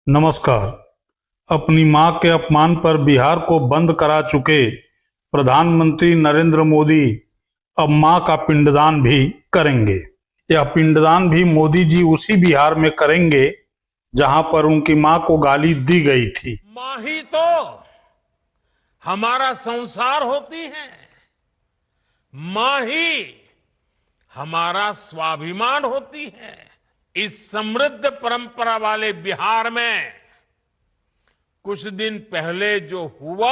नमस्कार। अपनी मां के अपमान पर बिहार को बंद करा चुके प्रधानमंत्री नरेंद्र मोदी अब मां का पिंडदान भी करेंगे। यह पिंडदान भी मोदी जी उसी बिहार में करेंगे जहां पर उनकी मां को गाली दी गई थी। मां ही तो हमारा संसार होती है, मां ही हमारा स्वाभिमान होती है। इस समृद्ध परंपरा वाले बिहार में कुछ दिन पहले जो हुआ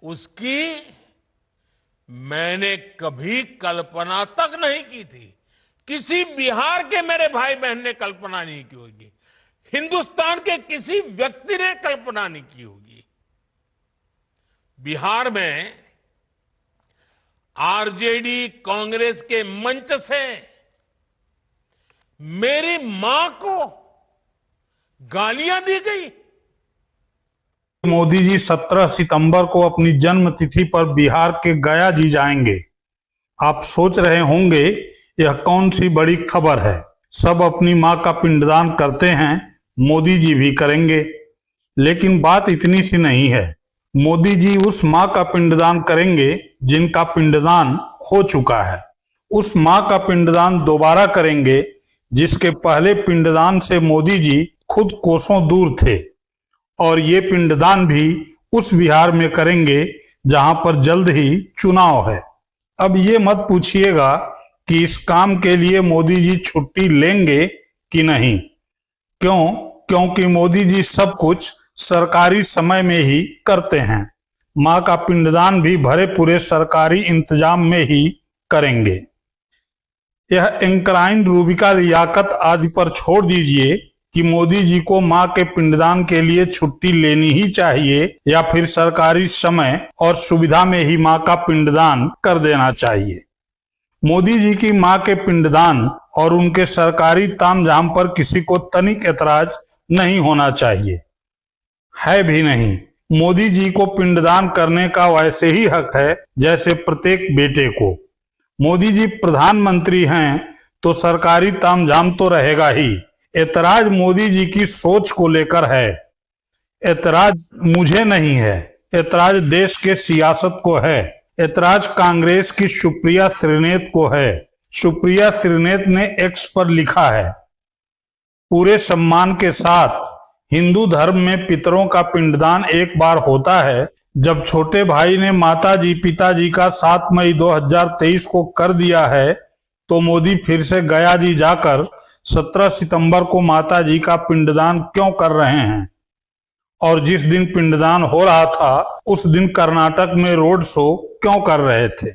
उसकी मैंने कभी कल्पना तक नहीं की थी। किसी बिहार के मेरे भाई बहन ने कल्पना नहीं की होगी, हिंदुस्तान के किसी व्यक्ति ने कल्पना नहीं की होगी। बिहार में आरजेडी कांग्रेस के मंच से मेरी मां को गालियां दी गई। मोदी जी 17 सितंबर को अपनी जन्म तिथि पर बिहार के गया जी जाएंगे। आप सोच रहे होंगे यह कौन सी बड़ी खबर है, सब अपनी मां का पिंडदान करते हैं, मोदी जी भी करेंगे। लेकिन बात इतनी सी नहीं है। मोदी जी उस मां का पिंडदान करेंगे जिनका पिंडदान हो चुका है। उस मां का पिंडदान दोबारा करेंगे जिसके पहले पिंडदान से मोदी जी खुद कोसों दूर थे। और ये पिंडदान भी उस बिहार में करेंगे जहां पर जल्द ही चुनाव है। अब ये मत पूछिएगा कि इस काम के लिए मोदी जी छुट्टी लेंगे कि नहीं। क्यों? क्योंकि मोदी जी सब कुछ सरकारी समय में ही करते हैं। मां का पिंडदान भी भरे पूरे सरकारी इंतजाम में ही करेंगे। यह एंकराइन रूबिका लियाकत आदि पर छोड़ दीजिए कि मोदी जी को मां के पिंडदान के लिए छुट्टी लेनी ही चाहिए या फिर सरकारी समय और सुविधा में ही मां का पिंडदान कर देना चाहिए। मोदी जी की मां के पिंडदान और उनके सरकारी तामझाम पर किसी को तनिक ऐतराज नहीं होना चाहिए, है भी नहीं। मोदी जी को पिंडदान करने का वैसे ही हक है जैसे प्रत्येक बेटे को। मोदी जी प्रधानमंत्री हैं तो सरकारी तामझाम तो रहेगा ही। ऐतराज मोदी जी की सोच को लेकर है, ऐतराज मुझे नहीं है, ऐतराज देश के सियासत को है, ऐतराज कांग्रेस की सुप्रिया श्रीनेत को है। सुप्रिया श्रीनेत ने एक्स पर लिखा है, पूरे सम्मान के साथ हिंदू धर्म में पितरों का पिंडदान एक बार होता है। जब छोटे भाई ने माताजी पिताजी का 7 मई 2023 को कर दिया है तो मोदी फिर से गया जी जाकर 17 सितंबर को माताजी का पिंडदान क्यों कर रहे हैं? और जिस दिन पिंडदान हो रहा था उस दिन कर्नाटक में रोड शो क्यों कर रहे थे?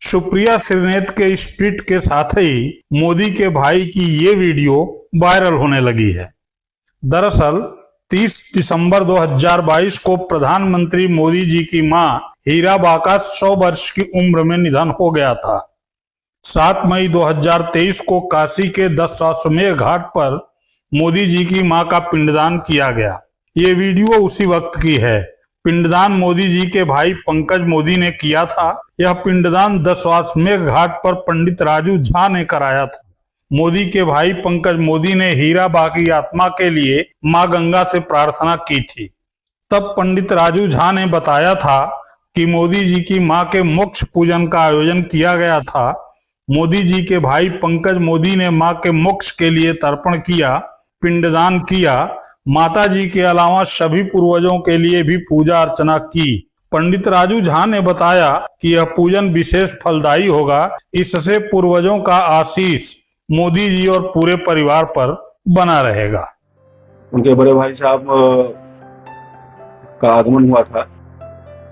सुप्रिया श्रीनेत के इस ट्वीट के साथ ही मोदी के भाई की ये वीडियो वायरल होने लगी है। दरअसल 30 दिसंबर 2022 को प्रधानमंत्री मोदी जी की मां हीराबा का 100 वर्ष की उम्र में निधन हो गया था। 7 मई 2023 को काशी के दशाश्वमेध घाट पर मोदी जी की मां का पिंडदान किया गया। ये वीडियो उसी वक्त की है। पिंडदान मोदी जी के भाई पंकज मोदी ने किया था। यह पिंडदान दशाश्वमेध घाट पर पंडित राजू झा ने कराया था। मोदी के भाई पंकज मोदी ने हीराबा की आत्मा के लिए मां गंगा से प्रार्थना की थी। तब पंडित राजू झा ने बताया था कि मोदी जी की मां के मोक्ष पूजन का आयोजन किया गया था। मोदी जी के भाई पंकज मोदी ने मां के मोक्ष के लिए तर्पण किया, पिंडदान किया। माता जी के अलावा सभी पूर्वजों के लिए भी पूजा अर्चना की। पंडित राजू झा ने बताया कि यह पूजन विशेष फलदायी होगा। इससे पूर्वजों का आशीष मोदी जी और पूरे परिवार पर बना रहेगा। उनके बड़े भाई साहब का आगमन हुआ था।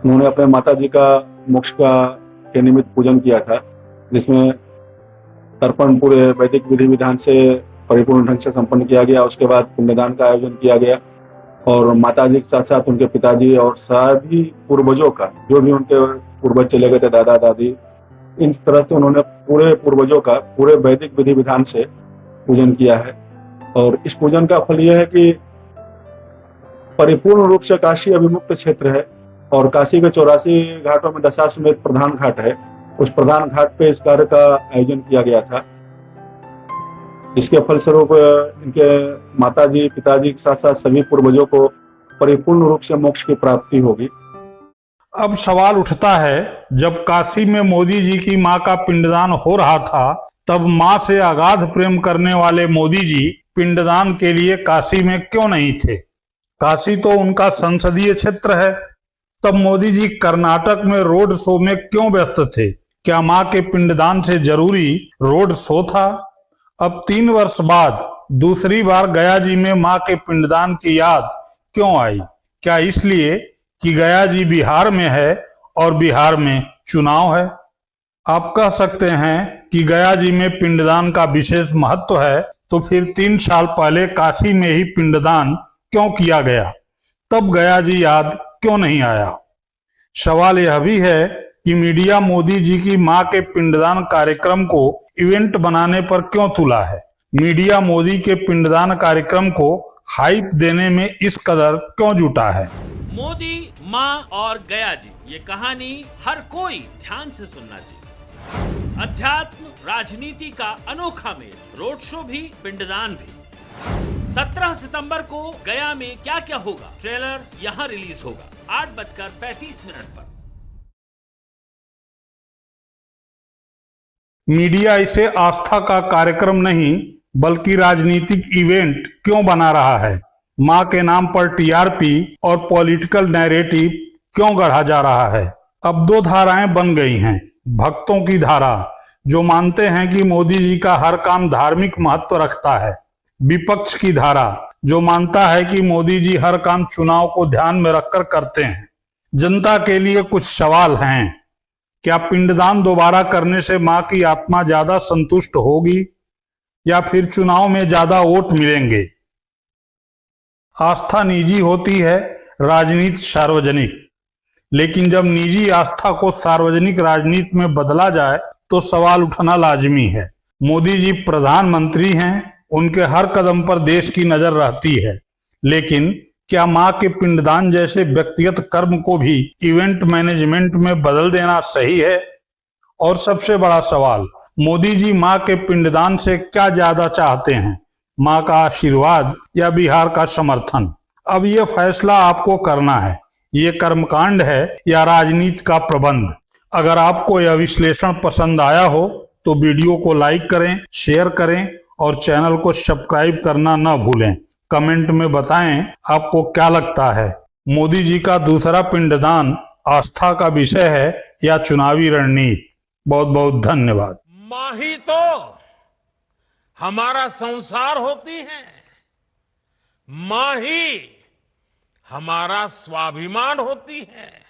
उन्होंने अपने माता जी का मोक्ष का के निमित्त पूजन किया था, जिसमें तर्पण पूरे वैदिक विधि विधान से परिपूर्ण ढंग से संपन्न किया गया। उसके बाद पिंडदान का आयोजन किया गया और माता जी के साथ साथ उनके पिताजी और सभी पूर्वजों का, जो भी उनके पूर्वज चले गए थे, दादा दादी, इन तरह से उन्होंने पूरे पूर्वजों का पूरे वैदिक विधि विधान से पूजन किया है। और इस पूजन का फल यह है कि परिपूर्ण रूप से काशी अभिमुक्त क्षेत्र है और काशी के 84 घाटों में दशाश्वमेध प्रधान घाट है। उस प्रधान घाट पे इस कार्य का आयोजन किया गया था। जिसके फलस्वरूप इनके माताजी, पिताजी के साथ साथ सभी पूर्वजों को परिपूर्ण रूप से मोक्ष की प्राप्ति होगी। अब सवाल उठता है, जब काशी में मोदी जी की मां का पिंडदान हो रहा था, तब मां से अगाध प्रेम करने वाले मोदी जी पिंडदान के लिए काशी में क्यों नहीं थे? काशी तो उनका संसदीय क्षेत्र है। तब मोदी जी कर्नाटक में रोड शो में क्यों व्यस्त थे? क्या मां के पिंडदान से जरूरी रोड शो था? अब 3 वर्ष बाद दूसरी बार गया जी में मां के पिंडदान की याद क्यों आई? क्या इसलिए कि गया जी बिहार में है और बिहार में चुनाव है? आप कह सकते हैं कि गया जी में पिंडदान का विशेष महत्व है, तो फिर 3 साल पहले काशी में ही पिंडदान क्यों किया गया? तब गया जी याद क्यों नहीं आया? सवाल यह भी है कि मीडिया मोदी जी की मां के पिंडदान कार्यक्रम को इवेंट बनाने पर क्यों तुला है? मीडिया मोदी के पिंडदान कार्यक्रम को हाइप देने में इस कदर क्यों जुटा है? मोदी, मां और गया जी, ये कहानी हर कोई ध्यान से सुनना चाहिए। अध्यात्म राजनीति का अनोखा मेल, रोड शो भी, पिंडदान भी। 17 सितंबर को गया में क्या क्या होगा, ट्रेलर यहां रिलीज होगा 8:35 पर। मीडिया इसे आस्था का कार्यक्रम नहीं बल्कि राजनीतिक इवेंट क्यों बना रहा है? मां के नाम पर टीआरपी और पॉलिटिकल नैरेटिव क्यों गढ़ा जा रहा है? अब 2 धाराएं बन गई हैं। भक्तों की धारा, जो मानते हैं कि मोदी जी का हर काम धार्मिक महत्व रखता है। विपक्ष की धारा, जो मानता है कि मोदी जी हर काम चुनाव को ध्यान में रखकर करते हैं। जनता के लिए कुछ सवाल हैं। क्या पिंडदान दोबारा करने से मां की आत्मा ज्यादा संतुष्ट होगी या फिर चुनाव में ज्यादा वोट मिलेंगे? आस्था निजी होती है, राजनीति सार्वजनिक। लेकिन जब निजी आस्था को सार्वजनिक राजनीति में बदला जाए तो सवाल उठना लाजमी है। मोदी जी प्रधानमंत्री हैं, उनके हर कदम पर देश की नजर रहती है। लेकिन क्या मां के पिंडदान जैसे व्यक्तिगत कर्म को भी इवेंट मैनेजमेंट में बदल देना सही है? और सबसे बड़ा सवाल, मोदी जी मां के पिंडदान से क्या ज्यादा चाहते हैं, मां का आशीर्वाद या बिहार का समर्थन? अब यह फैसला आपको करना है। ये कर्मकांड है या राजनीति का प्रबंध? अगर आपको यह विश्लेषण पसंद आया हो तो वीडियो को लाइक करें, शेयर करें और चैनल को सब्सक्राइब करना न भूलें। कमेंट में बताएं आपको क्या लगता है, मोदी जी का दूसरा पिंडदान आस्था का विषय है या चुनावी रणनीति? बहुत बहुत धन्यवाद। मां ही तो हमारा संसार होती है, मां ही हमारा स्वाभिमान होती है।